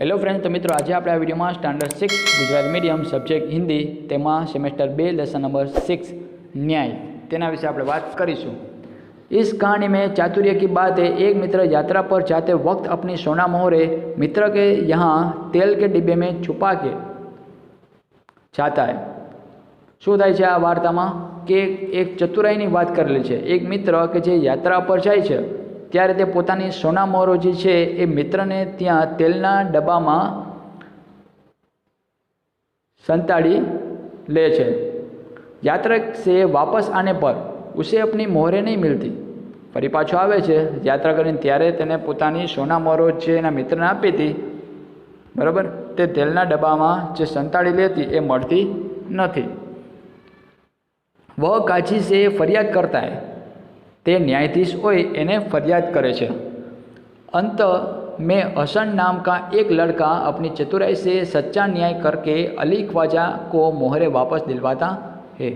Hello friends, तो मित्रों आज आप वीडियो में standard 6 Gujarat medium subject Hindi तेमा सेमेस्टर 2 लेसन नंबर 6 न्याय तेना विषय आप बात करीशू। इस कहानी में चातुर्य की बात है। एक मित्र यात्रा पर जाते वक्त अपनी सोना मोहरे मित्र के यहाँ तेल के डिब्बे में छुपा के जाता है। शू थाय छे आ वार्ता में कि एक चतुराई की बात करेली है। एक मित्र के जे यात्रा पर जाए छे त्यारे ते पोतानी सोना मोहरो जे छे ए मित्रने त्यां तेलना डब्बामां संताड़ी ले छे। यात्रा से वापस आने पर उसे अपनी मोहरे नहीं मिलती। फरी पाछो आवे छे यात्रा करीने त्यारे तेने पोतानी सोना मोहरो छे एना मित्रने आपी हती, बराबर। ते तेलना डब्बामां जे संताड़ी लेती ए मळती नथी। वह काजी से फरियाद करता है। ते न्यायाधीश होय एने फरियाद करे छे। अंत में हसन नाम का एक लड़का अपनी चतुराई से सच्चा न्याय करके अली ख्वाजा को मोहरे वापस दिलवाता है।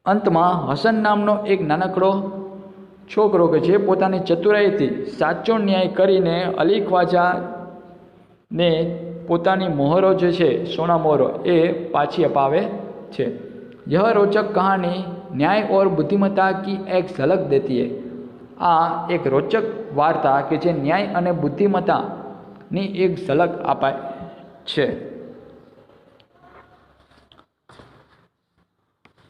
अंत में हसन नामनो एक नानकड़ो छोकरो के जे पोतानी चतुराई थी साचो न्याय करीने अली ख्वाजा ने पोतानी मोहरो जो छे सोना मोहरो ए पाछी अपावे छे। यह रोचक कहानी न्याय और बुद्धिमत्ता की एक झलक देती है। आ एक रोचक वार्ता कि जे न्याय और बुद्धिमत्ता नी एक झलक आपाय छे।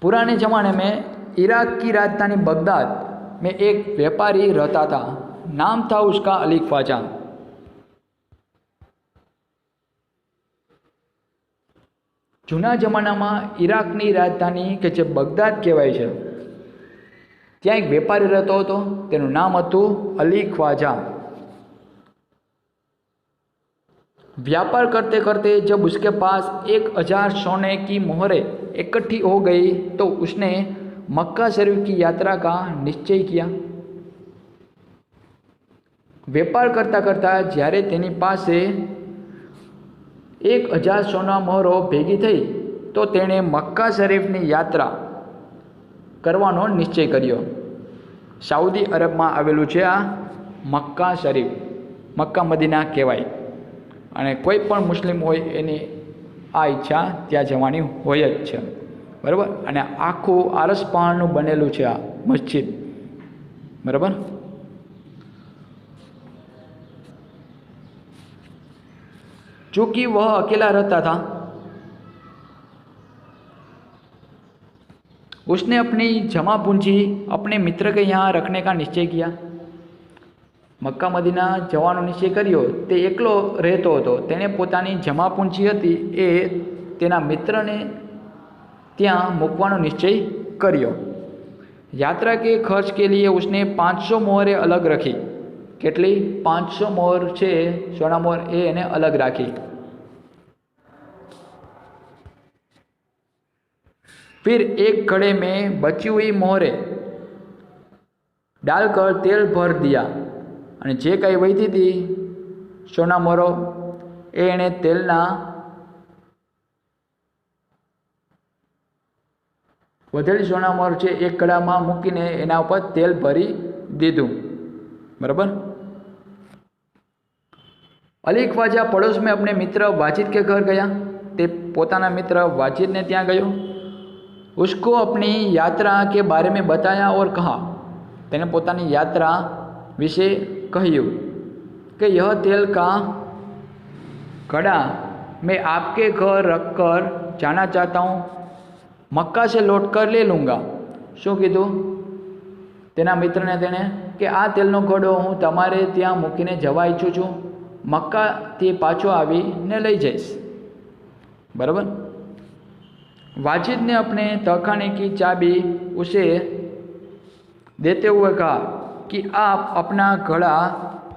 पुराने जमाने में इराक की राजधानी बगदाद में एक व्यापारी रहता था। नाम था उसका अली ख्वाजा। जूना जमाना में इराकनी राजधानी के जे बगदाद कहवाय छे त्यां एक वेपारी रहतो हतो। तेनुं नाम हतुं अली ख्वाजा। व्यापार करते करते जब उसके पास 1000 सोने की मोहरें इकट्ठी हो गई तो उसने मक्का शरीफ की यात्रा का निश्चय किया। व्यापार करता करता ज्यारे तेनी पासे 1000 सोना मोहरो भेगी थई तो तेणे मक्का शरीफनी यात्रा करवानो निश्चय कर्यो। साउदी अरब में आवेलू छे आ मक्का शरीफ, मक्का मदीना कहेवाय। अने कोई पण मुस्लिम होय एनी आ इच्छा त्यां जवानी होय ज छे, बराबर। अने आखुं आरस पाणनुं बनेलुं छे आ मस्जिद, बराबर। चूंकि वह अकेला रहता था, उसने अपनी जमा पूंजी अपने मित्र के यहाँ रखने का निश्चय किया। मक्का मदीना जवानो निश्चय कर्यो। ते एकलो रहतो हतो। तेने पोतानी जमा पूंजी हती ए तेना मित्रने त्यां मूकवानो निश्चय कर्यो। यात्रा के खर्च के लिए उसने 500 मोहरें अलग रखी। केटली 500 मोहर छे सोना मोहर ए एने अलग राखी। फिर एक घड़े में बची हुई मोहरें डालकर तेल भर दिया और जे कई वहीती थी सोना मोहरो एने तेलना वधेली सोना मोहर छे एक घड़ा में मूकीने एना पर तेल भरी दीधुं, बराबर। अली ख्वाजा पड़ोस में अपने मित्र वाजिद के घर गया। ते पोताना मित्र वाजिद ने त्यां गयो। उसको अपनी यात्रा के बारे में बताया और कहा, तेने पोतानी यात्रा विषे कह्यु कि यह तेल का घड़ा मैं आपके घर रखकर जाना चाहता हूँ। मक्का से लौट कर ले लूँगा। शू कीधुं तेना मित्र ने तेने कि आ तेलनो घड़ो हूँ तमारे त्यां मूकीने जवा इच्छुं छुं। मक्का थी पाछो आवीने लई जईश, बराबर। वाजिद ने अपने तहखाने की चाबी उसे देते हुए कहा कि आप अपना घड़ा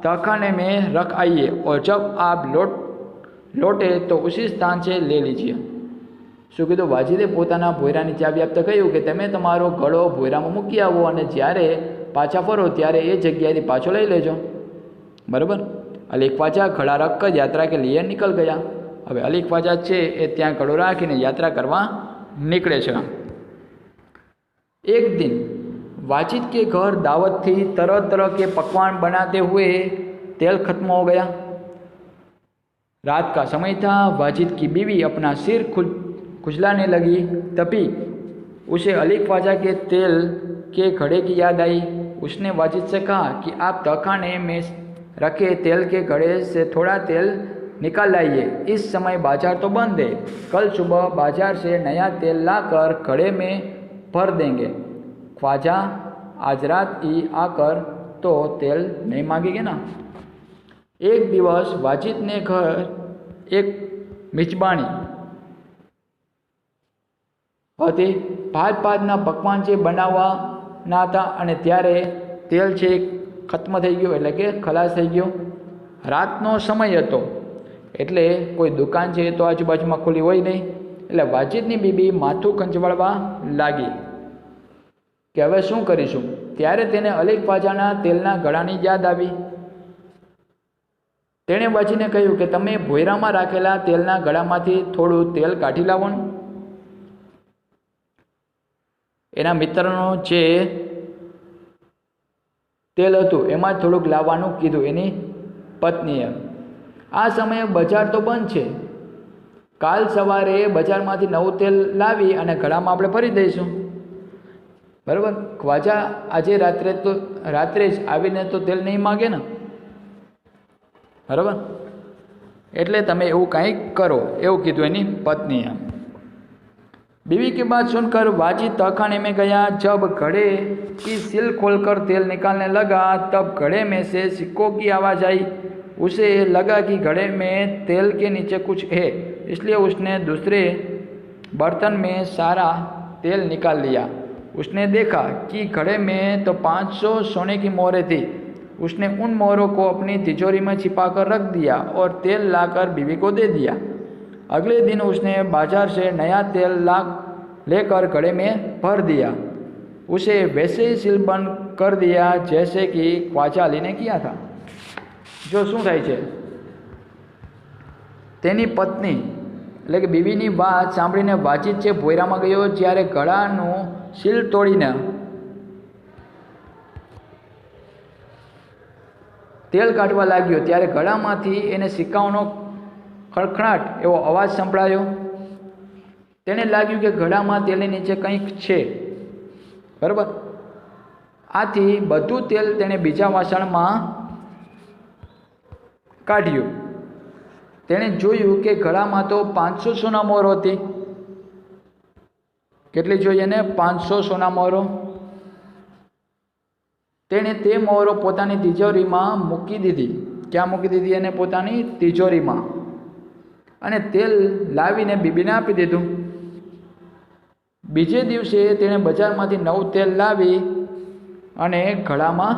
तहखाने में रख आइए और जब आप लौटे तो उसी स्थान से ले लीजिए। शू कीधुं वाजिदे पोताना भोयरानी चाबी आपता कह्युं कि तमे तमारो घड़ो भोयरामां मूकी आवो अने ज्यारे पाछा फरो त्यारे ए जग्याएथी पाछो लई लेजो, बराबर। अली ख्वाजा घड़ा रखकर यात्रा के लिए निकल गया। हवे अली ख्वाजा छे ए त्यां घड़ो राखीने यात्रा करवा निकले छे। एक दिन वाजिद के घर दावत थी। तरह तरह के पकवान बनाते हुए तेल खत्म हो गया। रात का समय था। वाजिद की बीवी अपना सिर खुजलाने लगी। तभी उसे अली ख्वाजा के तेल के घड़े की याद आई। उसने वाजिद से कहा कि आप तहखाने में रखे तेल के घड़े से थोड़ा तेल निकाल लाइए। इस समय बाजार तो बंद है। कल सुबह बाजार से नया तेल लाकर घड़े में भर देंगे। ख्वाजा आज रात ही आकर तो तेल नहीं मांगेंगे ना। एक दिवस वाजिद ने घर एक मिजबानी હતી। ભાતના પકવાન છે બનાવવાના હતા અને ત્યારે તેલ છે ખત્મ થઈ ગયું, એટલે કે ખલાસ થઈ ગયો। રાતનો સમય હતો એટલે કોઈ દુકાન છે તો આજુબાજુમાં ખુલ્લી હોય નહીં, એટલે વાજિદની બીબી માથું કંચવાળવા લાગી કે હવે શું કરીશું। ત્યારે તેને અલી ખ્વાજાના તેલના ગળાની યાદ આવી। તેણે વાજીને કહ્યું કે તમે ભોયરામાં રાખેલા તેલના ગળામાંથી થોડું તેલ કાઢી લાવો ને। એના મિત્રનો જે તેલ હતું એમાં થોડુંક લાવવાનું કીધું એની પત્નીએ। આ સમયે બજાર તો બંધ છે। કાલ સવારે બજારમાંથી નવું તેલ લાવી અને ગળામાં આપણે ભરી દઈશું, બરાબર। ખ્વાજા આજે રાત્રે જ આવીને તો તેલ નહીં માગે ને, બરાબર। એટલે તમે એવું કંઈક કરો, એવું કીધું એની પત્નીએ। बीवी की बात सुनकर वाजिद तहखाने में गया। जब घड़े की सिल खोलकर तेल निकालने लगा तब घड़े में से सिक्कों की आवाज़ आई। उसे लगा कि घड़े में तेल के नीचे कुछ है, इसलिए उसने दूसरे बर्तन में सारा तेल निकाल लिया। उसने देखा कि घड़े में तो 500 सोने की मोहरें थी। उसने उन मोहरों को अपनी तिजोरी में छिपाकर रख दिया और तेल लाकर बीवी को दे दिया। अगले दिन उसने बाजार से नया तेल लेकर घड़े में भर दिया। उसे वैसे ही सील बंद कर दिया जैसे कि ख्वाजा अली ने किया था। जो શું થાય છે, તેની પત્ની એટલે કે બીવીની વાત સાંભળીને વાજીદ છે ભોયરામાં ગયો। જ્યારે ગળાનું સીલ તોડીને તેલ કાઢવા લાગ્યો ત્યારે ગળામાંથી એને સિક્કાઓનો ખડખડાટ એવો અવાજ સંભળાયો। તેને લાગ્યું કે ગળામાં તેલની નીચે કંઈક છે, બરાબર। આથી બધું તેલ તેણે બીજા વાસણમાં કાઢ્યું। તેણે જોયું કે ગળામાં તો 500 સોના મોહરો હતી। કેટલી જોઈએ ને? 500 સોના મોહરો। તેણે તે મોહરો પોતાની તિજોરીમાં મૂકી દીધી। ક્યાં મૂકી દીધી? એને પોતાની તિજોરીમાં। અને તેલ લાવીને બીબીને આપી દીધું। બીજે દિવસે તેણે બજારમાંથી નવું તેલ લાવી અને ગળામાં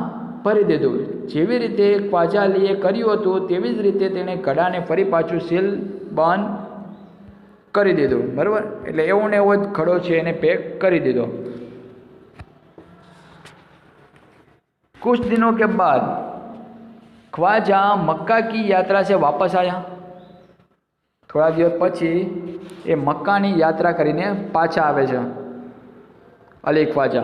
ભરી દીધું। જેવી રીતે ખ્વાજા અલીએ કર્યું હતું તેવી જ રીતે તેણે ગળાને ફરી પાછું સીલ બંધ કરી દીધું, બરાબર। એટલે એવો ને એવો જ ઘડો છે એને પેક કરી દીધો। कुछ दिनों के बाद ख्वाजा मक्का की यात्रा से वापस आया। थोड़ा दिवस पछी ए मक्का की यात्रा करीने पाछा आवे छे अली ख्वाजा।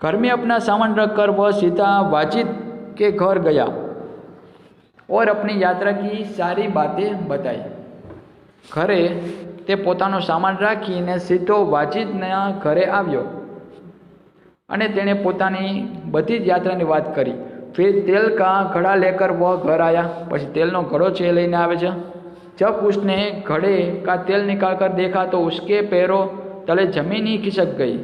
घर में अपना सामान रखकर वह सीधा वाजिद के घर गया और अपनी यात्रा की सारी बातें बताई। घरे ते पोतानो सामान राखीने सीधो वाजिदना घरे आव्यो अने तेणे पोतानी बधी ज यात्रानी बात करी। फिर तेल का घड़ा लेकर वह घर आया। पछी तेलनो घड़ो छे लईने आवे छे। जब उसने घड़े का तेल निकाल कर देखा तो उसके पैरों तले जमीन ही खिसक गई।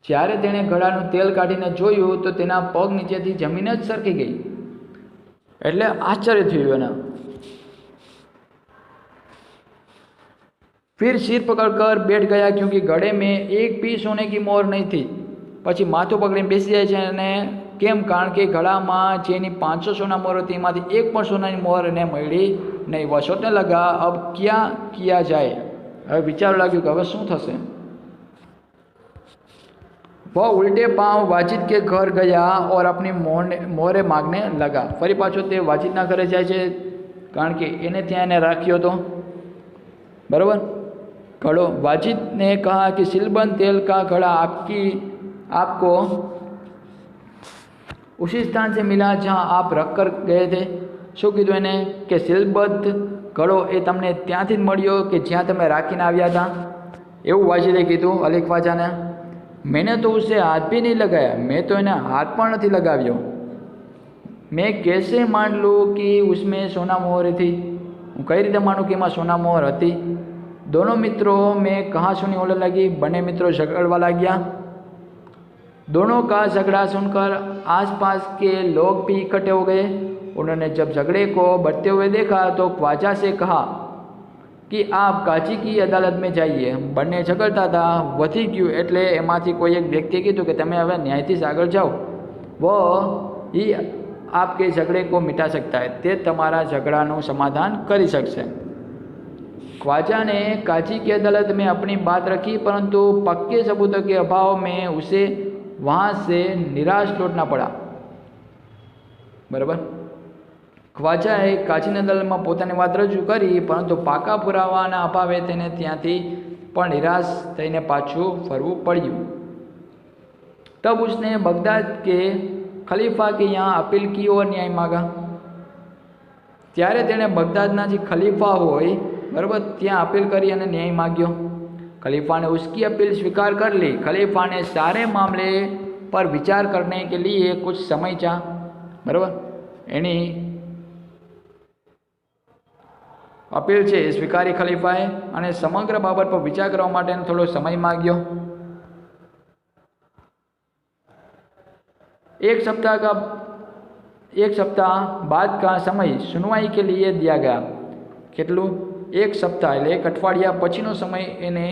જ્યારે તેણે ઘડાનું તેલ કાઢીને જોયું તો તેના પગ નીચેથી જમીન જ સરકી ગઈ। એટલે આશ્ચર્ય થયું એને। फिर सिर पकड़कर बैठ गया क्योंकि घड़े में एक भी सोने की मोहर नहीं थी। પછી માથું પકડીને બેસી જાય છે અને કેમ? કારણ કે ગળામાં જેની 500 સોના મોહર હતી એમાંથી એક પણ સોનાની મોહર એને મળી નહીં। वह सोचने लगा अब क्या किया जाए। હવે વિચારવા લાગ્યું કે હવે શું થશે। वह उल्टे पांव वाजिद के घर गया और अपनी मोहरे मांगने लगा। फरी पाछो ते वाजिदना घरे जाय छे कारण के एने त्यां एने राख्यो तो, बराबर। घड़ो। वाजिद ने कहा कि सीलबंद तेल का घड़ा आपको उसी स्थान से मिला जहां आप रख कर गए थे। શું કીધું એને કે સીલબદ્ધ ઘડો એ તમને ત્યાંથી જ મળ્યો કે જ્યાં તમે રાખીને આવ્યા હતા, એવું વાજીદે કીધું અલી ખ્વાજાને। मैंने तो उसे हाथ भी नहीं लगाया, मैं तो એને હાથ પણ નથી લગાવ્યો। मैं कैसे मान लूँ कि उसमें सोना मोहर थी, હું કઈ રીતે માનું કે એમાં સોના મોહર હતી। दोनों मित्रों में कहा सुनी होने लगी, બંને મિત્રો ઝઘડવા लाग्या। दोनों का झगड़ा सुनकर आसपास के लोग भी इकट्ठे हो गए। उन्होंने जब झगड़े को बढ़ते हुए देखा तो ख्वाजा से कहा कि आप काजी की अदालत में जाइए। બંને ઝઘડતા હતા, વધી ગયું એટલે એમાંથી કોઈ એક વ્યક્તિએ કીધું કે તમે હવે ન્યાયાધીશ આગળ જાઓ, वो ही आपके झगड़े को मिटा सकता है, તે તમારા ઝઘડાનું સમાધાન કરી શકશે। ख्वाजा ने काजी की अदालत में अपनी बात रखी, परंतु पक्के सबूतों के अभाव में उसे वहाँ से निराश लौटना पड़ा। बराबर। ख्वाजाએ કાજીની અદાલતમાં પોતાની વાત રજૂ કરી, પરંતુ પાકા પુરાવાના અભાવે તેને ત્યાંથી પણ નિરાશ થઈને પાછું ફરવું પડ્યું। तब उसने बगदाद के खलीफा के यहाँ अपील की और न्याय मांगा। ત્યારે તેણે બગદાદના જે ખલીફા હોય બરાબર ત્યાં અપીલ કરી અને ન્યાય માગ્યો। खलीफा ने उसकी अपील स्वीकार कर ली। खलीफा ने सारे मामले पर विचार करने के लिए कुछ समय चाह बराबर एनी अपील છે સ્વીકારી ખલીફાએ અને સમગ્ર બાબત પર વિચાર કરવા માટે થોડો સમય માગ્યો। एक सप्ताह बाद का समय सुनवाई के लिए दिया गया। કેટલું एक सप्ताह એટલે એક અઠવાડિયા પછીનો સમય એને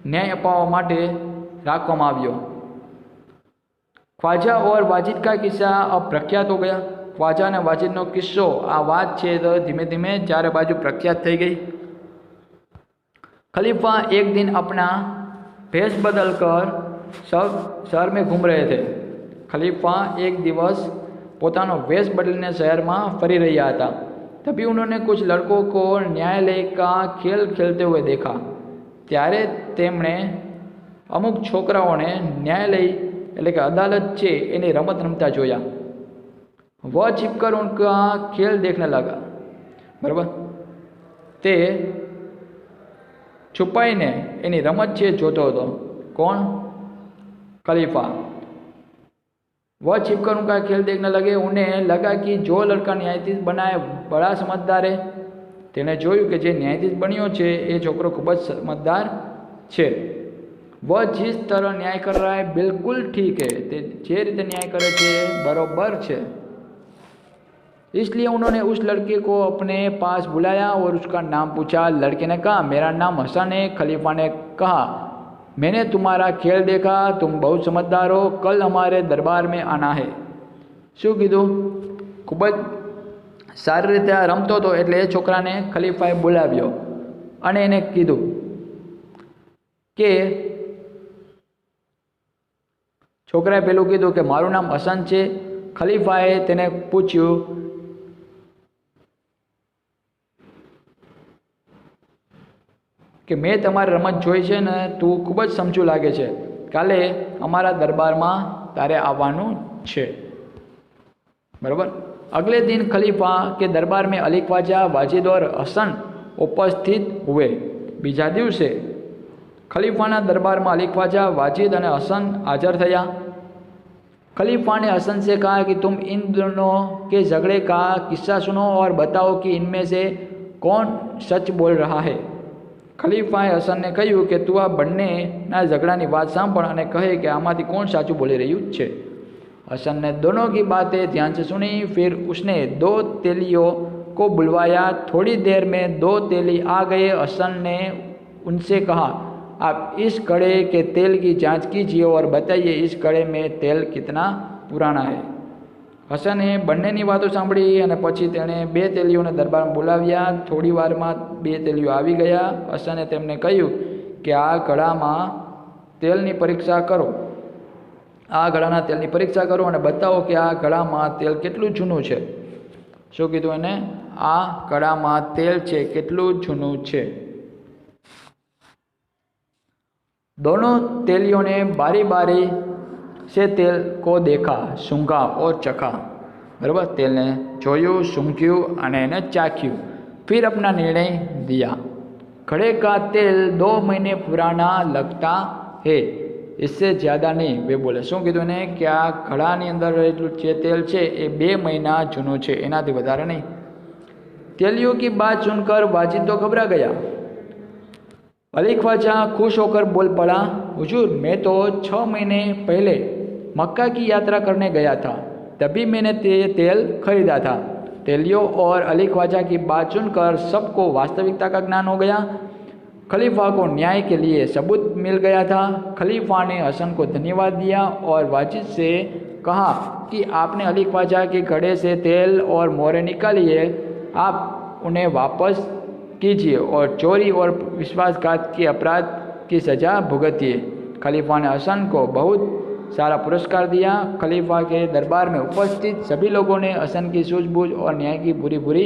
ન્યાય અપાવવા માટે રાખવામાં આવ્યો। ख्वाजा और वाजिद का किस्सा अब प्रख्यात हो गया। ख्वाजा અને વાજિદનો કિસ્સો આ વાત છે તો ધીમે ધીમે ચારે બાજુ પ્રખ્યાત થઈ ગઈ। खलीफा एक दिन अपना भेष बदल कर शहर में घूम रहे थे। खलीफा एक दिवस પોતાનો વેશ બદલીને શહેરમાં ફરી રહ્યા હતા। तभी उन्होंने कुछ लड़कों को न्यायालय का खेल खेलते हुए देखा। ત્યારે તેમણે અમુક છોકરાઓને ન્યાયાલય એટલે કે અદાલત છે એની રમત રમતા જોયા। वह छिपकर उनका खेल देखने लगा। बराबर। તે છુપાઈને એની રમત છે જોતો હતો। કોણ? खलीफा। वह छिपकर उनका खेल देखने लगे। उन्हें लगा कि जो लड़का न्यायाधीश बनाए बड़ा समझदार है। તેણે જોયું કે જે ન્યાયાધીશ બન્યો છે એ છોકરો ખૂબ જ સમજદાર છે। वह जिस तरह न्याय कर रहा है बिल्कुल ठीक है। તે જે રીતે ન્યાય કરે છે બરોબર છે। इसलिए उन्होंने उस लड़के को अपने पास बुलाया और उसका नाम पूछा। लड़के ने कहा मेरा नाम हसन है। खलीफा ने कहा मैंने तुम्हारा खेल देखा, तुम बहुत समझदार हो, कल हमारे दरबार में आना है। શું કીધું? ખૂબ જ સારી રીતે રમતો હતો એટલે એ છોકરાને ખલીફાએ બોલાવ્યો અને એને કીધું કે છોકરાએ પેલું કીધું કે મારું નામ હસન છે। ખલીફાએ તેને પૂછ્યું કે મેં તમારી રમત જોઈ છે ને તું ખૂબ જ સમજુ લાગે છે, કાલે અમારા દરબારમાં તારે આવવાનું છે। बराबर। अगले दिन खलीफा के दरबार में अली ख्वाजा, वाजिद और हसन उपस्थित हुए। बीजा दिवसे खलीफाना दरबार में अली ख्वाजा, वाजिद और हसन हाजर थया। खलीफा ने हसन से कहा कि तुम इन दोनों के झगड़े का किस्सा सुनो और बताओ कि इनमें से कौन सच बोल रहा है। खलीफाए हसन ने કહ્યું કે તું આ બંનેના ઝઘડાની વાત સાંભળ અને કહે કે આમાંથી કોણ સાચું બોલી રહ્યું છે। हसन ने दोनों की बातें ध्यान से सुनी। फिर उसने 2 तेलियों को बुलवाया। थोड़ी देर में 2 तेली आ गए। हसन ने उनसे कहा आप इस कड़े के तेल की जांच कीजिए और बताइए इस कड़े में तेल कितना पुराना है। हसने બંનેની વાતો સાંભળી અને પછી તેણે 2 તેલીઓને દરબારમાં બોલાવ્યા। થોડી વારમાં 2 તેલીઓ આવી ગયા। હસને તેમને કહ્યું કે આ ઘડામાં તેલની પરીક્ષા કરો, આ ઘડાના તેલની પરીક્ષા કરો અને બતાવો કે આ ઘડામાં તેલ કેટલું જૂનું છે। શું કીધું એને? આ ઘડામાં તેલ છે કેટલું જૂનું છે। दोनों तेलियों ने बारी बारी से तेल को देखा, सूंघा और चखा। बराबर, तेल ने जोयु, सूंघ्यू અને એને ચાખ્યું, फिर अपना निर्णय दिया। घड़े का तेल 2 महीने पुराना लगता है, इससे ज़्यादा नहीं। वे बोले, શું કીધું ને કે આ ઘડાની અંદર રહેલું જે તેલ છે એ 2 મહિના જૂનું છે, એનાથી વધારે નહીં। तेलियों की बात सुनकर वाजिद तो घबरा गया। अली ख्वाजा खुश होकर बोल पड़ा, हुजूर, मैं तो 6 महीने पहले मक्का की यात्रा करने गया था, तभी मैंने तेल खरीदा था। तेलियों और अली ख्वाजा की बात सुनकर सबको वास्तविकता का ज्ञान हो गया। खलीफा को न्याय के लिए सबूत मिल गया था। खलीफा ने हसन को धन्यवाद दिया और वाजिद से कहा कि आपने अली ख्वाजा के घड़े से तेल और मोहरें निकाली है, आप उन्हें वापस कीजिए और चोरी और विश्वासघात के अपराध की सज़ा भुगतिए। खलीफा ने हसन को बहुत सारा पुरस्कार दिया। खलीफा के दरबार में उपस्थित सभी लोगों ने हसन की सूझबूझ और न्याय की बुरी बुरी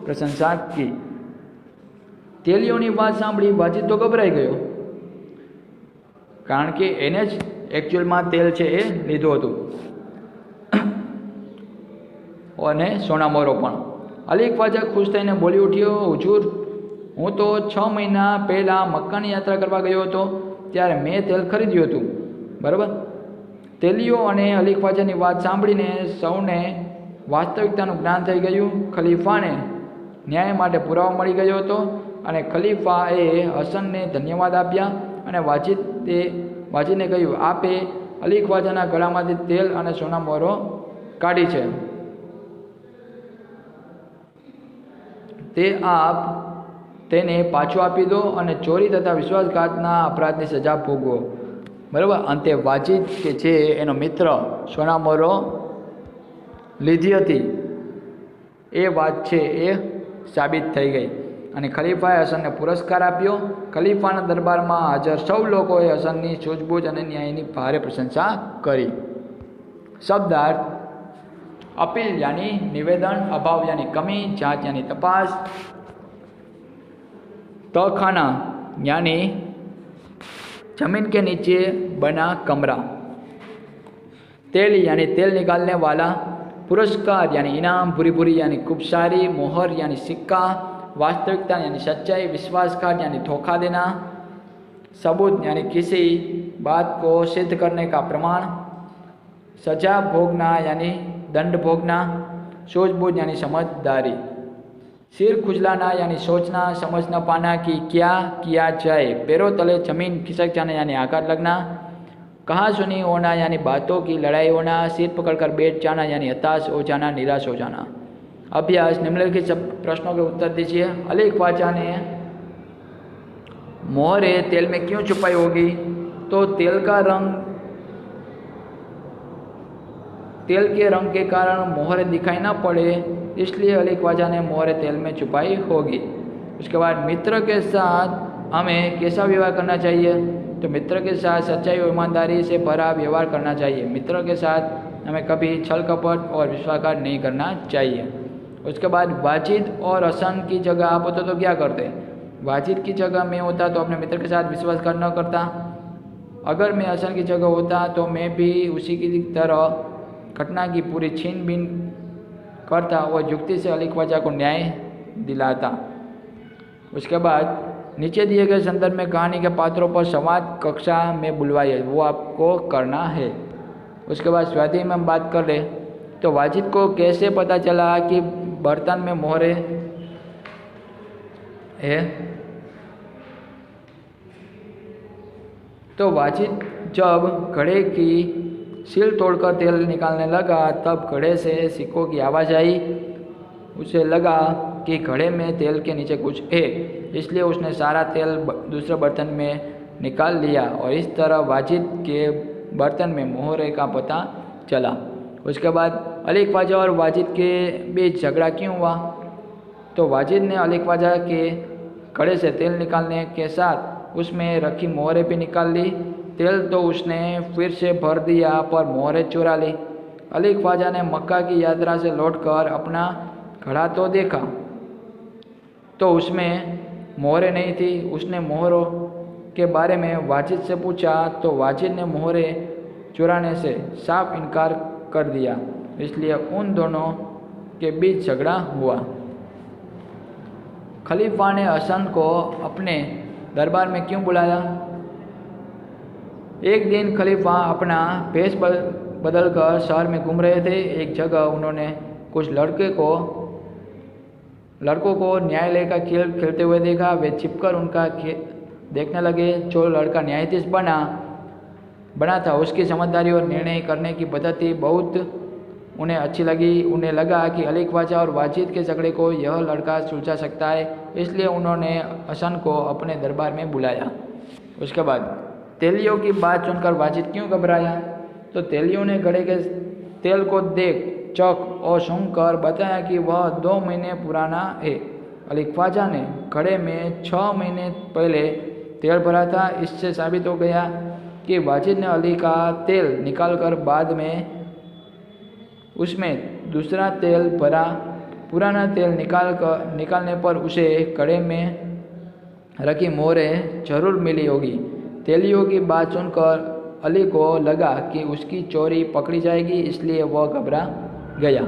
प्रशंसा की। तेलियोनी बात सांभળી वाजिद तो गभराई गयो, कारण के एने ज एक्चुअलमां तेल छे ए लीधुं हतुं अने सोनामोरो पण। अली ख्वाजा खुश थईने बोली उठ्यो, हुजूर, हूँ तो 6 महीना पहला मक्कानी यात्रा करवा गयो हतो, त्यारे मैं तेल खरीद्युं हतुं। बराबर। तेलियो अने अली ख्वाजानी बात सांभळीने सौने वास्तविकतानुं ज्ञान थई गयुं। खलीफाने न्याय माटे पुराવો मळी गयो हतो અને ખલીફાએ હસનને ધન્યવાદ આપ્યા અને વાજીદને કહ્યું, આપે અલી ખ્વાજાના ગળામાંથી તેલ અને સોના મોહરો કાઢી છે, તે આપ તેને પાછું આપી દો અને ચોરી તથા વિશ્વાસઘાતના અપરાધની સજા ભોગવો। બરાબર। અંતે વાજીદ કે જે એનો મિત્ર સોના મોહરો લીધી હતી એ વાત છે એ સાબિત થઈ ગઈ અને ખલીફાએ હસનને પુરસ્કાર આપ્યો। ખલીફાના દરબારમાં હાજર સૌ લોકોએ હસનની સૂઝબૂઝ અને ન્યાયની ભારે પ્રશંસા કરી। શબ્દાર્થ: अपील यानी निवेदन, अभाव यानी कमी, जांच यानी तपास, तहखाना यानी जमीन के नीचे बना कमरा, तेल यानी तेल निकालने वाला, पुरस्कार यानी इनाम, बुरी बुरी यानी खूब सारी, मोहर यानी सिक्का, वास्तविकता यानी सच्चाई, विश्वासघात यानी धोखा देना, सबूत यानी किसी बात को सिद्ध करने का प्रमाण, सजा भोगना यानी दंड भोगना, सूझबूझ यानी समझदारी, सिर खुजलाना यानी सोचना समझ न पाना कि क्या किया जाए, पैरों तले जमीन खिसक जाना यानी आघात लगना, कहा सुनी होना यानी बातों की लड़ाई होना, सिर पकड़कर बैठ जाना यानी हताश हो जाना, निराश हो जाना। अभ्यास: निम्नलिखित सब प्रश्नों के उत्तर दीजिए। अली ख्वाजा ने मोहरें तेल में क्यों छुपाई होगी? तो तेल के रंग के कारण मोहरें दिखाई ना पड़े, इसलिए अली ख्वाजा ने मोहरें तेल में छुपाई होगी। उसके बाद मित्र के साथ हमें कैसा व्यवहार करना चाहिए? तो मित्र के साथ सच्चाई और ईमानदारी से भरा व्यवहार करना चाहिए। मित्र के साथ हमें कभी छल कपट और विश्वासघात नहीं करना चाहिए। उसके बाद वाजिद और हसन की जगह आप होते तो क्या करते? वाजिद की जगह मैं होता तो अपने मित्र के साथ विश्वासघात न करता। अगर मैं हसन की जगह होता तो मैं भी उसी की तरह घटना की पूरी छीनबीन करता और युक्ति से अली ख्वाजा को न्याय दिलाता। उसके बाद नीचे दिए गए संदर्भ में कहानी के पात्रों पर संवाद कक्षा में बुलवाइए, वो आपको करना है। उसके बाद स्वाध्याय में हम बात कर ले तो वाजिद को कैसे पता चला कि बर्तन में मोहरें है? तो वाजिद जब घड़े की सील तोड़कर तेल निकालने लगा तब घड़े से सिक्कों की आवाज़ आई। उसे लगा कि घड़े में तेल के नीचे कुछ है, इसलिए उसने सारा तेल दूसरे बर्तन में निकाल लिया और इस तरह वाजिद के बर्तन में मोहरे का पता चला। उसके बाद अली ख्वाजा और वाजिद के बीच झगड़ा क्यों हुआ? तो वाजिद ने अली ख्वाजा के घड़े से तेल निकालने के साथ उसमें रखी मोहरें भी निकाल ली। तेल तो उसने फिर से भर दिया पर मोहरें चुरा ली। अली ख्वाजा ने मक्का की यात्रा से लौटकर अपना घड़ा तो देखा तो उसमें मोहरें नहीं थी। उसने के बारे में वाजिद से पूछा तो वाजिद ने मोहरे चुराने से साफ इनकार कर दिया, इसलिए उन दोनों के बीच झगड़ा हुआ। खलीफा ने हसन को अपने दरबार में क्यों बुलाया? एक दिन खलीफा अपना भेष बदलकर शहर में घूम रहे थे। एक जगह उन्होंने कुछ लड़कों को न्यायालय का खेल खेलते हुए देखा। वे छिपकर उनका देखने लगे। जो लड़का न्यायाधीश बना था उसकी समझदारी और निर्णय करने की पद्धति बहुत उन्हें अच्छी लगी। उन्हें लगा कि अली ख्वाजा और वाजिद के झगड़े को यह लड़का सुलझा सकता है, इसलिए उन्होंने हसन को अपने दरबार में बुलाया। उसके बाद तेलियों की बात सुनकर वाजिद क्यों घबराया? तो तेलियों ने घड़े के तेल को देख चख और सूंघ कर बताया कि वह 2 महीने पुराना है। अली ख्वाजा ने घड़े में 6 महीने पहले तेल भरा था। इससे साबित हो गया कि वाजिद ने अली का तेल निकालकर बाद में उसमें दूसरा तेल भरा। पुराना तेल निकालने पर उसे घड़े में रखी मोहरें जरूर मिली होगी। तेलियों की बात सुनकर अली को लगा कि उसकी चोरी पकड़ी जाएगी, इसलिए वह घबरा गया।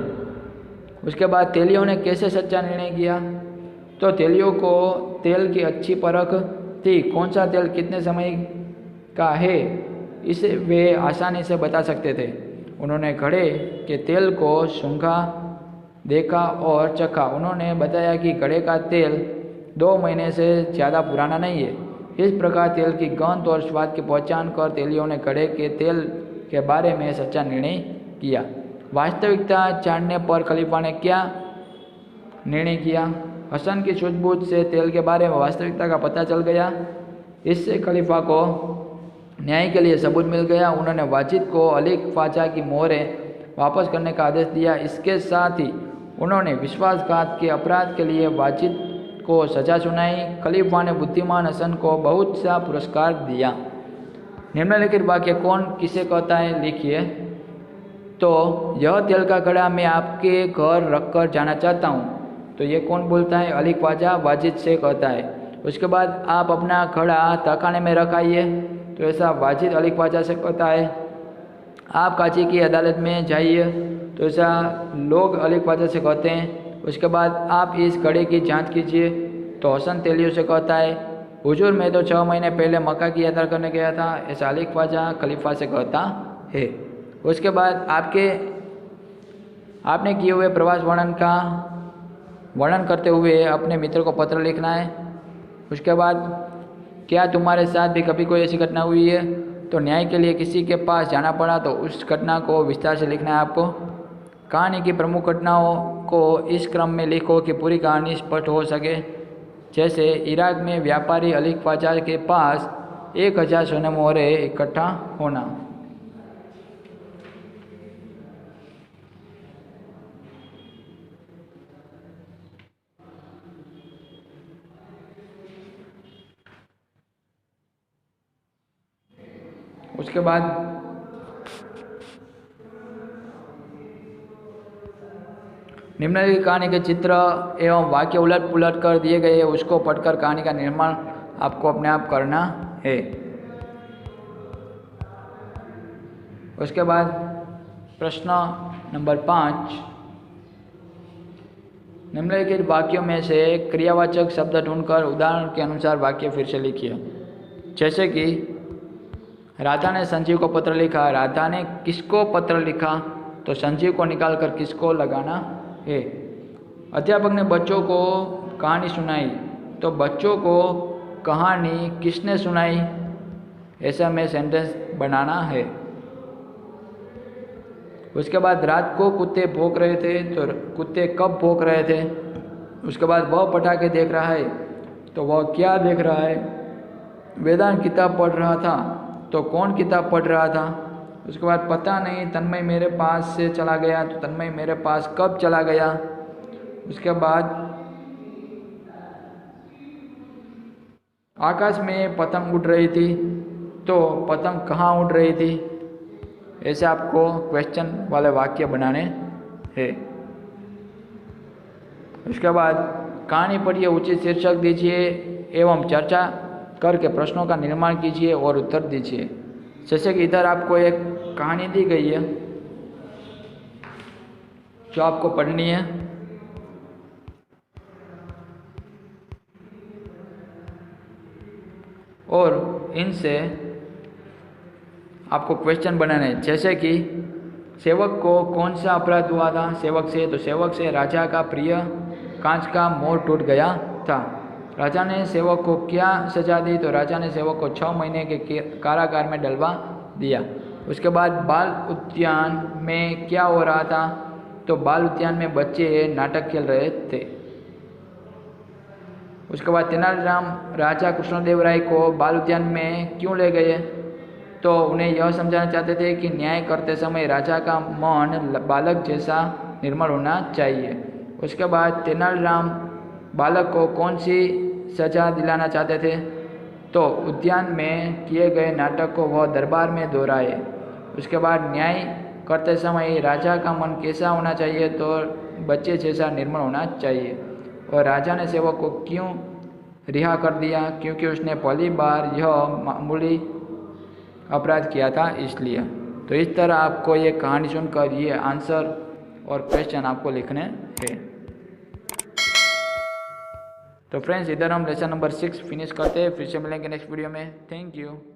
उसके बाद तेलियों ने कैसे सच्चा निर्णय किया? तो तेलियों को तेल की अच्छी परख थी। कौन सा तेल कितने समय का है इसे वे आसानी से बता सकते थे। उन्होंने घड़े के तेल को सूंघा, देखा और चखा। उन्होंने बताया कि घड़े का तेल 2 महीने से ज़्यादा पुराना नहीं है। इस प्रकार तेल की गंध और स्वाद की पहचान कर तेलियों ने घड़े के तेल के बारे में सच्चा निर्णय किया। वास्तविकता जानने पर खलीफा ने क्या निर्णय किया? हसन की सूझबूझ से तेल के बारे में वास्तविकता का पता चल गया। इससे खलीफा को न्याय के लिए सबूत मिल गया। उन्होंने वाजिद को अली ख्वाजा की मोहरें वापस करने का आदेश दिया। इसके साथ ही उन्होंने विश्वासघात के अपराध के लिए वाजिद को सजा सुनाई। खलीफा ने बुद्धिमान हसन को बहुत सा पुरस्कार दिया। निम्नलिखित वाक्य कौन किसे कहता है, लिखिए। तो यह तेल का घड़ा मैं आपके घर रखकर जाना चाहता हूँ। तो ये कौन बोलता है? अली ख्वाजा वाजिद से कहता है। उसके बाद आप अपना घड़ा तहखाने में रखाइए। तो ऐसा वाजिद अली ख्वाजा से कहता है। आप काजी की अदालत में जाइए। तो ऐसा लोग अली ख्वाजा से कहते हैं। उसके बाद आप इस घड़े की जांच कीजिए। तो हसन तेलियों से कहता है, हुजूर मैं तो 6 महीने पहले मक्का की यात्रा करने गया था। ऐसा अली ख्वाजा खलीफा से कहता है। उसके बाद आपने किए हुए प्रवास वर्णन करते हुए अपने मित्र को पत्र लिखना है। उसके बाद क्या तुम्हारे साथ भी कभी कोई ऐसी घटना हुई है? तो न्याय के लिए किसी के पास जाना पड़ा तो उस घटना को विस्तार से लिखना है आपको। कहानी की प्रमुख घटनाओं को इस क्रम में लिखो कि पूरी कहानी स्पष्ट हो सके। जैसे इराक में व्यापारी अली ख्वाजा के पास 1000 सोने मोहरे इकट्ठा होना। उसके बाद निम्नलिखित कहानी के चित्र एवं वाक्य उलट पुलट कर दिए गए, उसको पढ़कर कहानी का निर्माण आपको अपने आप करना है। उसके बाद प्रश्न नंबर 5, निम्नलिखित वाक्यों में से क्रियावाचक शब्द ढूंढकर उदाहरण के अनुसार वाक्य फिर से लिखिए। जैसे कि राधा ने संजीव को पत्र लिखा। राधा ने किसको पत्र लिखा? तो संजीव को निकालकर किसको लगाना है। अध्यापक ने बच्चों को कहानी सुनाई। तो बच्चों को कहानी किसने सुनाई? ऐसा में सेंटेंस बनाना है। उसके बाद रात को कुत्ते भौंक रहे थे। तो कुत्ते कब भौंक रहे थे? उसके बाद वह पटाखे देख रहा है। तो वह क्या देख रहा है? वेदांत किताब पढ़ रहा था। तो कौन किताब पढ़ रहा था? उसके बाद पता नहीं तन्मय मेरे पास से चला गया। तो तन्मय मेरे पास कब चला गया? उसके बाद आकाश में पतंग उड़ रही थी। तो पतंग कहाँ उड़ रही थी? ऐसे आपको क्वेश्चन वाले वाक्य बनाने हैं। उसके बाद कहानी पढ़िए, उचित शीर्षक दीजिए एवं चर्चा करके प्रश्नों का निर्माण कीजिए और उत्तर दीजिए। जैसे कि इधर आपको एक कहानी दी गई है जो आपको पढ़नी है, और इनसे आपको क्वेश्चन बनाने हैं। जैसे कि सेवक को कौन सा अपराध हुआ था? सेवक से, तो सेवक से राजा का प्रिय कांच का मोर टूट गया था। राजा ने सेवक को क्या सजा दी? तो राजा ने सेवक को 6 महीने के कारागार में डलवा दिया। उसके बाद बाल उद्यान में क्या हो रहा था? तो बाल उद्यान में बच्चे नाटक खेल रहे थे। उसके बाद तेनालीराम राजा कृष्णदेवराय को बाल उद्यान में क्यों ले गए? तो उन्हें यह समझाना चाहते थे कि न्याय करते समय राजा का मन बालक जैसा निर्मल होना चाहिए। उसके बाद तेनालीराम बालक को कौन सी सजा दिलाना चाहते थे? तो उद्यान में किए गए नाटक को वह दरबार में दोहराए। उसके बाद न्याय करते समय राजा का मन कैसा होना चाहिए? तो बच्चे जैसा निर्मल होना चाहिए। और राजा ने सेवक को क्यों रिहा कर दिया? क्योंकि उसने पहली बार यह मामूली अपराध किया था, इसलिए। तो इस तरह आपको ये कहानी सुनकर ये आंसर और क्वेश्चन आपको लिखने हैं। तो फ्रेंड्स, इधर हम लेसन नंबर 6 फिनिश करते हैं। फिर से मिलेंगे नेक्स्ट वीडियो में। Thank you.